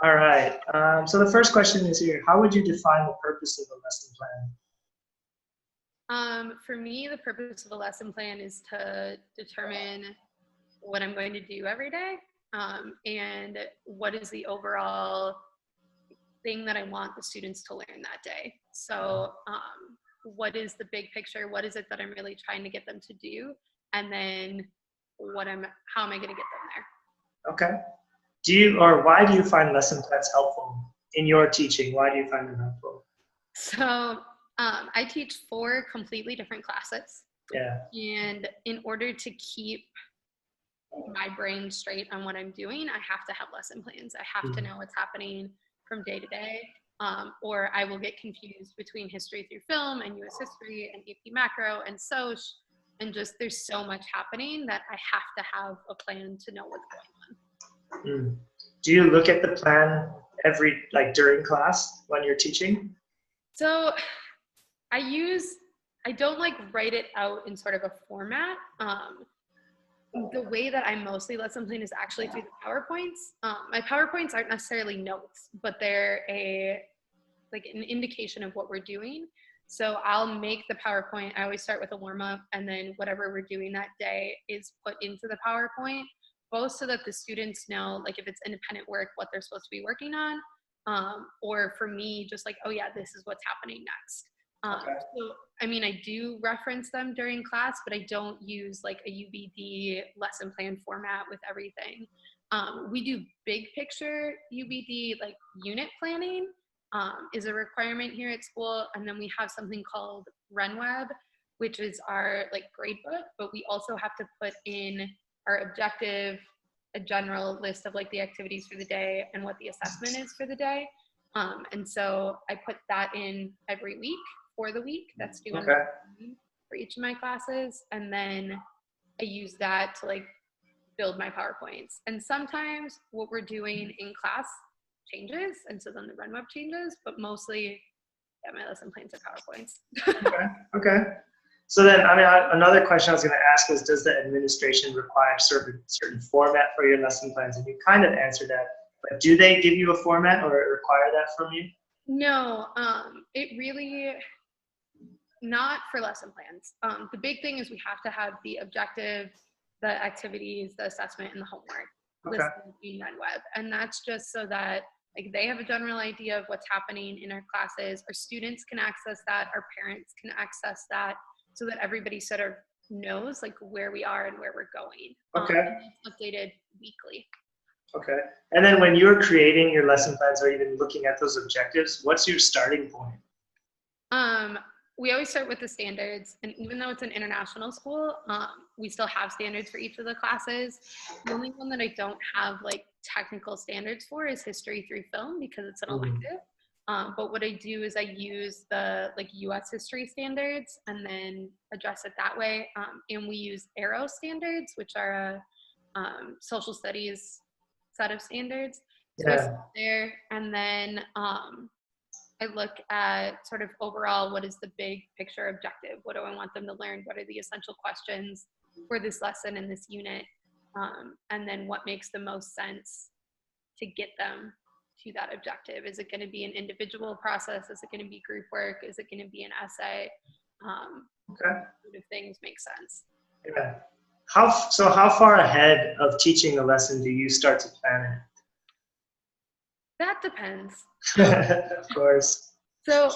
All right. So the first question is here. How would you define the purpose of a lesson plan? For me, the purpose of a lesson plan is to determine what I'm going to do every day, and what is the overall thing that I want the students to learn that day. So what is the big picture? What is it that I'm really trying to get them to do? And then how am I going to get them there? Okay. Why do you find lesson plans helpful in your teaching? Why do you find them helpful? So I teach 4 completely different classes. Yeah. And in order to keep my brain straight on what I'm doing, I have to have lesson plans. I have to know what's happening from day to day, or I will get confused between history through film and US history and AP macro and soc, and just there's so much happening that I have to have a plan to know what's going on. Do you look at the plan during class when you're teaching? So I don't write it out in sort of a format. The way that I mostly lesson plan is actually through the PowerPoints. My PowerPoints aren't necessarily notes, but they're an indication of what we're doing. So I'll make the PowerPoint. I always start with a warm up, and then whatever we're doing that day is put into the PowerPoint, both so that the students know, if it's independent work, what they're supposed to be working on, or for me, just oh yeah, this is what's happening next. Okay. So, I do reference them during class, but I don't use a UBD lesson plan format with everything. We do big picture UBD, unit planning is a requirement here at school. And then we have something called RenWeb, which is our grade book, but we also have to put in our objective, a general list of the activities for the day and what the assessment is for the day. And so I put that in every week for the week that's due for each of my classes. And then I use that to build my PowerPoints. And sometimes what we're doing in class changes. And so then the RenWeb changes, but mostly my lesson plans are PowerPoints. Okay. So then, another question I was going to ask was, does the administration require certain format for your lesson plans? And you kind of answered that, but do they give you a format or require that from you? No, it really, not for lesson plans. The big thing is we have to have the objective, the activities, the assessment, and the homework listed in RenWeb. And that's just so that they have a general idea of what's happening in our classes. Our students can access that. Our parents can access that, so that everybody sort of knows where we are and where we're going. And it's updated weekly. Okay. And then when you're creating your lesson plans or even looking at those objectives, what's your starting point? We always start with the standards, and even though it's an international school, we still have standards for each of the classes. The only one that I don't have technical standards for is history through film, because it's an elective. But what I do is I use the US history standards and then address it that way. And we use Arrow standards, which are a social studies set of standards. So I start there, and then I look at sort of overall, what is the big picture objective? What do I want them to learn? What are the essential questions for this lesson in this unit? And then what makes the most sense to get them to that objective? Is it going to be an individual process? Is it going to be group work? Is it going to be an essay? If things make sense. Yeah. How far ahead of teaching a lesson do you start to plan it? That depends. Of course. So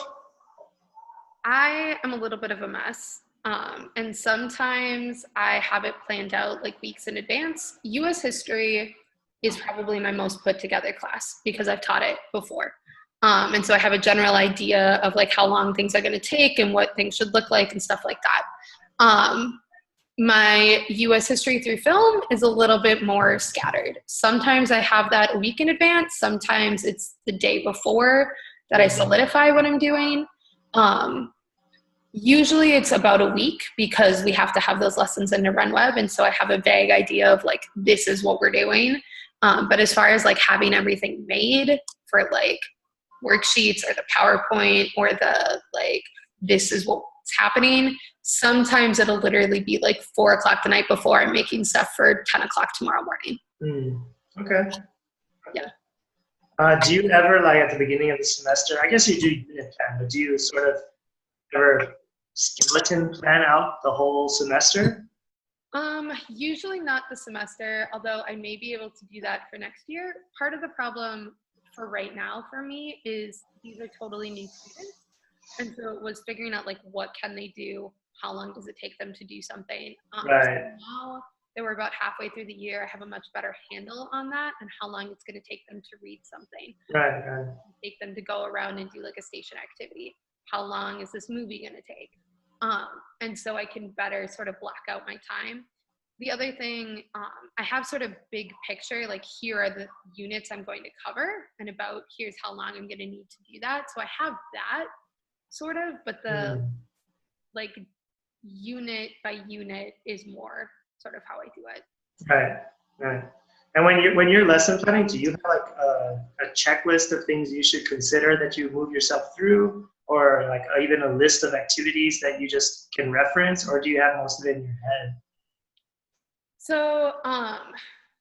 I am a little bit of a mess. And sometimes I have it planned out weeks in advance. US history is probably my most put together class because I've taught it before. And so I have a general idea of how long things are going to take and what things should look like and stuff like that. My US history through film is a little bit more scattered. Sometimes I have that a week in advance. Sometimes it's the day before that I solidify what I'm doing. Usually it's about a week because we have to have those lessons in the RenWeb. And so I have a vague idea of this is what we're doing. But as far as having everything made for worksheets or the PowerPoint or the this is what's happening, sometimes it'll literally be 4 o'clock the night before I'm making stuff for 10 o'clock tomorrow morning. Okay. Yeah. Do you ever, like at the beginning of the semester, I guess you do unit plan, but do you sort of ever skeleton plan out the whole semester? Usually not the semester, although I may be able to do that for next year. Part of the problem for right now for me is these are totally new students. And so it was figuring out like what can they do, how long does it take them to do something. So Right, now that we're about halfway through the year, I have a much better handle on that and how long it's going to take them to read something. right. Take them to go around and do like a station activity. How long is this movie going to take? And so I can better sort of block out my time. The other thing, I have sort of big picture, like here are the units I'm going to cover and about here's how long I'm going to need to do that. So I have that sort of, but the Mm, like unit by unit is more sort of how I do it. right, right. And when you're lesson planning, do you have like a checklist of things you should consider that you move yourself through, or like even a list of activities that you just can reference, or do you have most of it in your head? So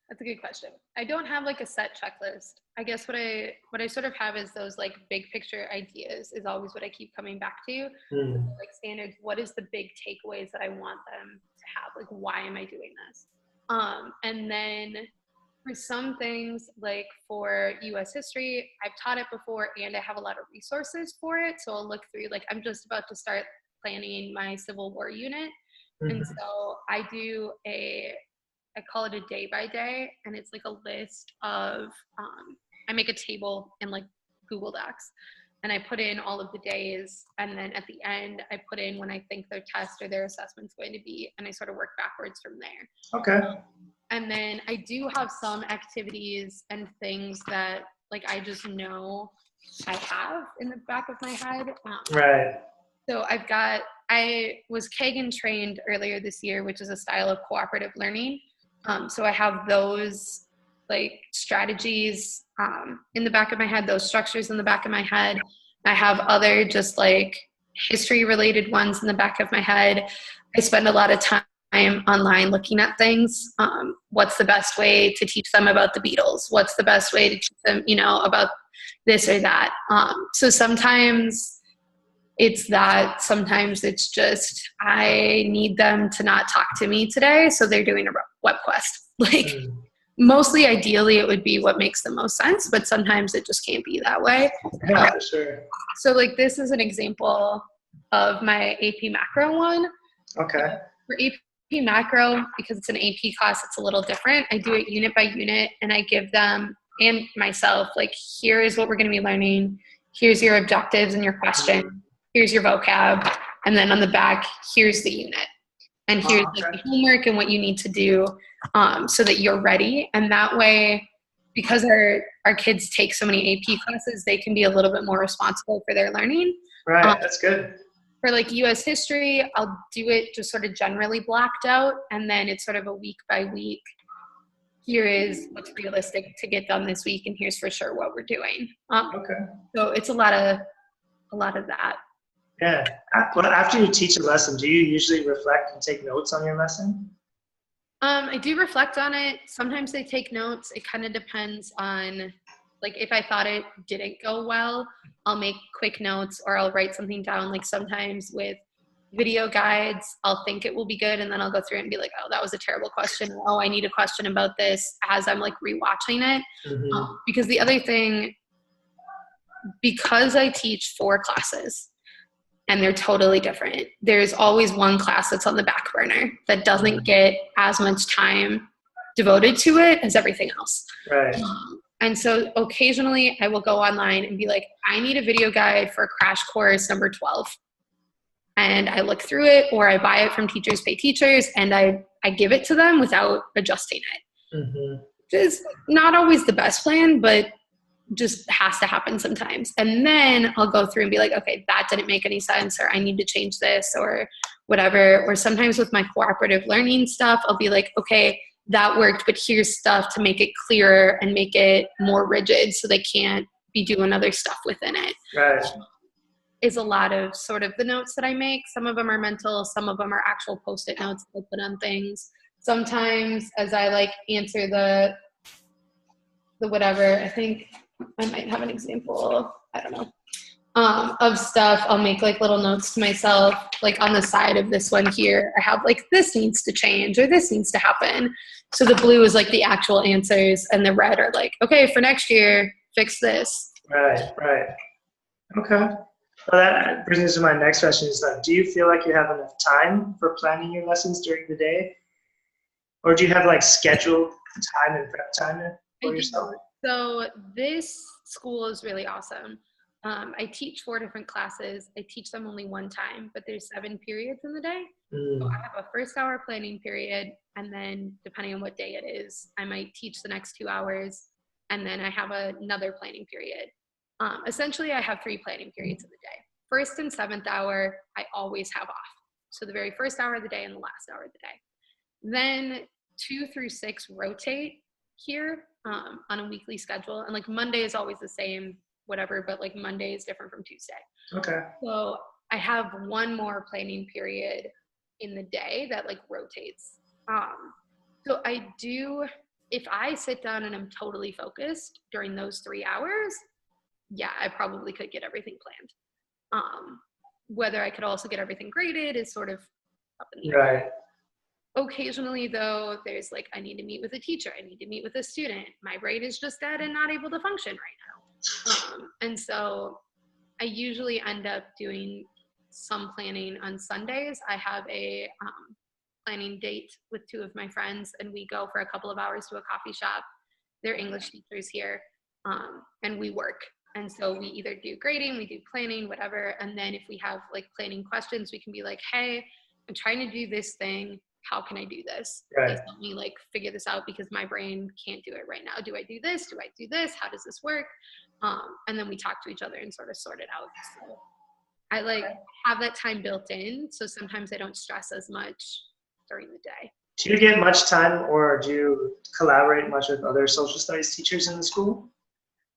that's a good question. I don't have like a set checklist. I guess what I sort of have is those like big picture ideas is always what I keep coming back to. Mm, Like standards, what is the big takeaways that I want them to have? Like why am I doing this? And then for some things, like for US history, I've taught it before and I have a lot of resources for it. So I'll look through, like, I'm just about to start planning my Civil War unit. And mhm. so I call it a day by day, and it's like a list of, I make a table in like Google Docs and I put in all of the days. And then at the end, I put in when I think their test or their assessment's going to be, and I sort of work backwards from there. Okay. And then I do have some activities and things that like I just know I have in the back of my head. Right. So I was Kagan trained earlier this year, which is a style of cooperative learning. So I have those like strategies in the back of my head, those structures in the back of my head. I have other just like history related ones in the back of my head. I spend a lot of time online looking at things. What's the best way to teach them about the Beatles? What's the best way to teach them, about this or that? So sometimes it's that, sometimes it's just I need them to not talk to me today, so they're doing a web quest. Like Mm. mostly ideally it would be what makes the most sense, but sometimes it just can't be that way. Yeah, for sure. So like this is an example of my AP macro one. Okay. For AP macro, because it's an AP class, it's a little different. I do it unit by unit and I give them and myself like, here is what we're going to be learning. Here's your objectives and your question. Here's your vocab. And then on the back, here's the unit. And here's like the homework and what you need to do so that you're ready. And that way, because our kids take so many AP classes, they can be a little bit more responsible for their learning. Right, that's good. For like US history, I'll do it just sort of generally blocked out. And then it's sort of a week by week. Here is what's realistic to get done this week. And here's for sure what we're doing. Okay. So it's a lot of that. Yeah. Well, after you teach a lesson, do you usually reflect and take notes on your lesson? I do reflect on it. Sometimes I take notes. It kind of depends on, like, if I thought it didn't go well, I'll make quick notes or I'll write something down. Like sometimes with video guides, I'll think it will be good and then I'll go through it and be like, oh, that was a terrible question. Oh, I need a question about this as I'm like rewatching it. Mm-hmm. Because the other thing, because I teach 4 classes, and they're totally different. There's always one class that's on the back burner that doesn't get as much time devoted to it as everything else. Right. And so occasionally I will go online and be like, I need a video guide for crash course number 12. And I look through it or I buy it from Teachers Pay Teachers and I give it to them without adjusting it. Mm-hmm. Which is not always the best plan, but just has to happen sometimes. And then I'll go through and be like, okay, that didn't make any sense, or I need to change this or whatever. Or sometimes with my cooperative learning stuff, I'll be like, okay, that worked, but here's stuff to make it clearer and make it more rigid so they can't be doing other stuff within it. Right. Is a lot of sort of the notes that I make. Some of them are mental, some of them are actual post-it notes that I put on things. Sometimes as I like answer the whatever, I think I might have an example, I don't know, of stuff. I'll make like little notes to myself, like on the side of this one here, I have like, this needs to change or this needs to happen. So the blue is like the actual answers and the red are like, okay, for next year, fix this. Right, right. Okay. Well, that brings us to my next question is that, do you feel like you have enough time for planning your lessons during the day? Or do you have like scheduled time and prep time for yourself? So this school is really awesome. I teach 4 different classes. I teach them only one time, but there's 7 periods in the day. So I have a first hour planning period, and then depending on what day it is, I might teach the next 2 hours, and then I have another planning period. Essentially, I have 3 planning periods in the day. First and 7th hour, I always have off. So the very first hour of the day and the last hour of the day. Then 2 through 6 rotate here on a weekly schedule. And like Monday is always the same, whatever, but like Monday is different from Tuesday. Okay. So I have one more planning period in the day that like rotates. So I do, if I sit down and I'm totally focused during those 3 hours, yeah, I probably could get everything planned. Whether I could also get everything graded is sort of up in the air. Right. Occasionally though, there's like, I need to meet with a teacher. I need to meet with a student. My brain is just dead and not able to function right now. And so I usually end up doing some planning on Sundays. I have a planning date with 2 of my friends, and we go for a couple of hours to a coffee shop. They're English teachers here, and we work. And so we either do grading, we do planning, whatever. And then if we have like planning questions, we can be like, hey, I'm trying to do this thing. How can I do this? Right. Please help me like figure this out because my brain can't do it right now. Do I do this? Do I do this? How does this work? And then we talk to each other and sort of sort it out. So I like have that time built in. So sometimes I don't stress as much during the day. Do you get much time, or do you collaborate much with other social studies teachers in the school?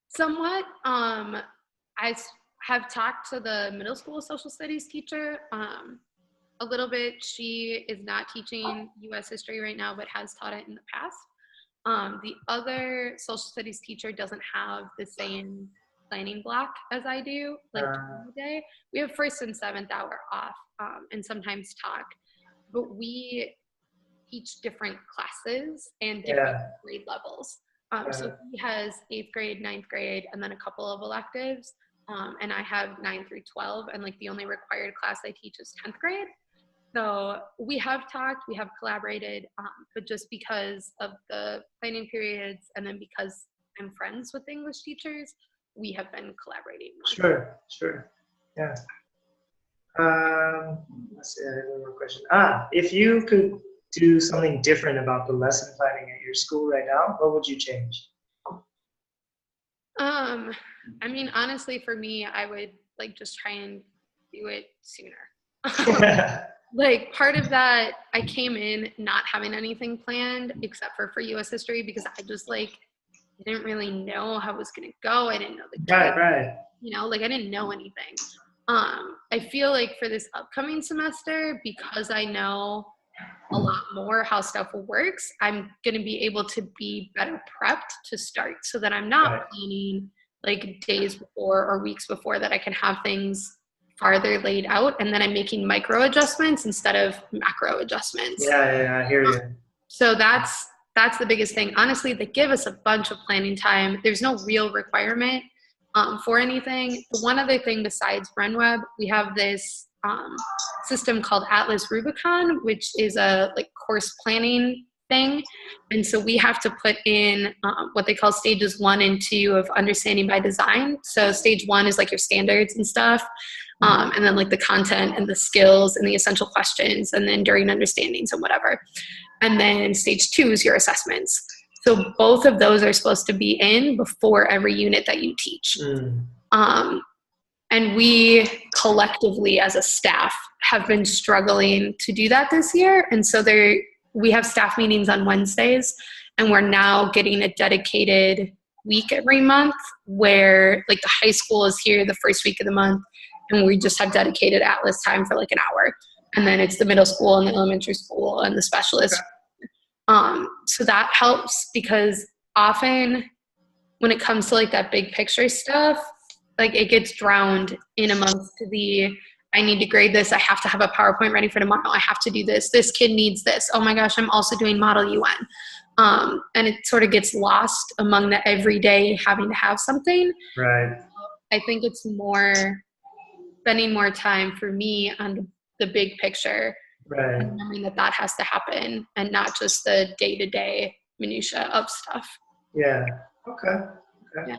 Somewhat. I have talked to the middle school social studies teacher a little bit. She is not teaching U.S. history right now, but has taught it in the past. The other social studies teacher doesn't have the same planning block as I do, like during the day. We have first and 7th hour off, and sometimes talk, but we teach different classes and different grade levels. So he has 8th grade, 9th grade, and then a couple of electives. And I have 9 through 12, and like the only required class I teach is 10th grade. So we have talked, we have collaborated, but just because of the planning periods, and then because I'm friends with English teachers, we have been collaborating more. Sure. Yeah. Let's see, I have one more question. If you could do something different about the lesson planning at your school right now, what would you change? I mean, honestly, for me, I would like just try and do it sooner. Like part of that, I came in not having anything planned except for U.S. history because I just like didn't really know how it was going to go. I didn't know the kids, Right. You know, like I didn't know anything. I feel like for this upcoming semester, because I know a lot more how stuff works, I'm going to be able to be better prepped to start so that I'm not planning like days before or weeks before, that I can have things farther laid out, and then I'm making micro adjustments instead of macro adjustments. Yeah, I hear you. So that's the biggest thing. Honestly, they give us a bunch of planning time. There's no real requirement for anything. The one other thing besides BrenWeb, we have this system called Atlas Rubicon, which is a like course planning thing. And so we have to put in what they call stages 1 and 2 of understanding by design. So stage 1 is like your standards and stuff. And then like the content and the skills and the essential questions, and then during understandings and whatever. And then stage 2 is your assessments. So both of those are supposed to be in before every unit that you teach. And we collectively as a staff have been struggling to do that this year. And so we have staff meetings on Wednesdays, and we're now getting a dedicated week every month where like the high school is here the first week of the month, and we just have dedicated Atlas time for like an hour. And then it's the middle school and the elementary school and the specialist. So that helps because often when it comes to like that big picture stuff, like it gets drowned in amongst the, I need to grade this. I have to have a PowerPoint ready for tomorrow. I have to do this. This kid needs this. Oh my gosh, I'm also doing Model UN. And it sort of gets lost among the everyday having to have something. Right. I think it's more spending more time for me on the big picture. Right. And knowing that that has to happen and not just the day-to-day minutia of stuff. Yeah. Okay. Yeah.